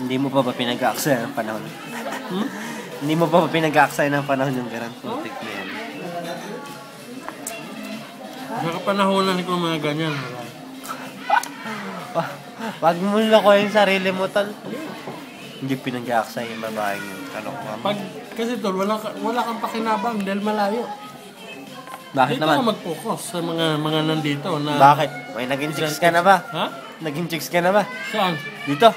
Hindi mo pa ba pinag-aaksaya ng panahon? Hindi mo pa ba pinag-aaksaya ng panahon yung ganang putik na yan? Nakapanahonan ko mga ganyan. Wag mo loko yung sarili mo, tol. Hindi pinag-aaksaya yung babaeng yun. Pag, kasi tol, wala kang pakinabang dahil malayo. Bakit dito naman? ka mag-focus sa mga nandito na... Bakit? May naging chicks ka na ba? Ha? Naging chicks ka na ba? Saan? Dito.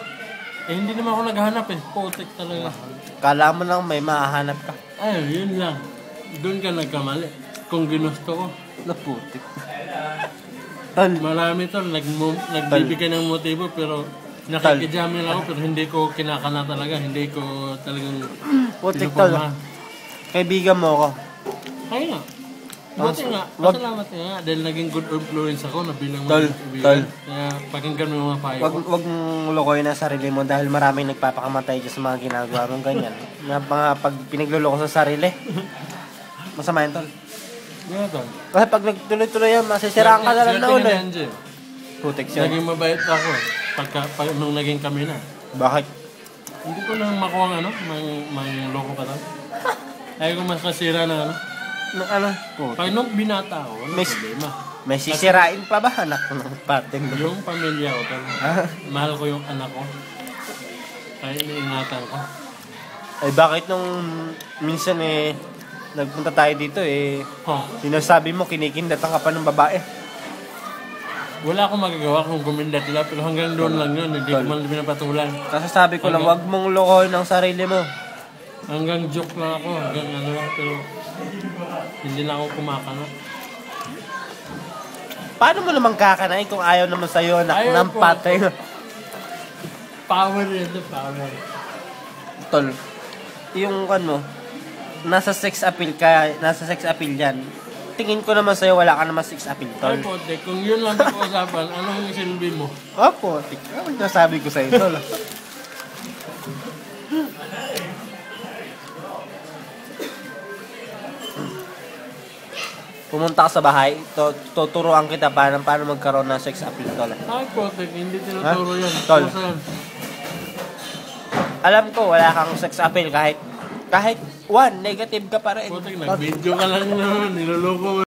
Eh, hindi naman ako naghahanap eh. Putik talaga. Kala mo lang may mahahanap ka. Ay, yun lang. Doon ka nagkamali. Kung ginusto ko. Naputik. Tol. Marami tol, nagbibigay ng motibo pero nakikijam lang ako pero hindi ko kinakana talaga. Hindi ko talagang Putik, tol. Kaibigan mo ako. Kaya nga. Buti nga. Pasalamat nga. Dahil naging good influence ako na bilang Tol. Kaya pakinggan mo yung mga payo ko. Wag mong lokohin ang sarili mo dahil maraming nagpapakamatay dyan sa mga ginagawa mong ganyan. Na mga pag pinagluloko sa sarili. Masama yan, tol. Kaya tol. Kasi pag nagtuloy-tuloy yan, masisiraan ka na lang na ulo. Putik siya. Naging mabait ako eh. Nung naging kami na. Bakit? Hindi ko nang makuha mang loko pa tol. Ayaw ko mas kasira ng ano. Nung ano? Pag nung binata ako, walang problema. May sisirain pa ba anak ko ng pating? Yung pamilya ko tol. Mahal ko yung anak ko. Kaya iniingatan ko. Ay bakit nung minsan nagpunta tayo dito sinasabi mo kinikindatan ka pa ng babae? Wala akong magagawa kung kumindat nila pero hanggang doon lang yun. Hindi ko man pinapatulan. Kasi sabi ko lang wag mong lokohin ang sarili mo. Hanggang joke lang ako. Hanggang ano lang pero hindi na ako kumakana. Paano mo naman kakanain kung ayaw naman sa'yo ng patay? Power ito, power. Tol, yung ano, nasa sex appeal yan. Tingin ko naman sa'yo, wala ka naman sex appeal, tol. Ay pote, kung yun lang pag-uusapan, anong silbi mo? Opo, ano nasabi ko sa'yo, tol? Pumunta ka sa bahay, tuturuan kita paano magkaroon ng sex appeal, tol. Ay pote, hindi tinuturo yan. Tol. Alam ko, wala kang sex appeal kahit one, negative ka pa rin. Pote, nag-video ka lang naman, niloloko mo.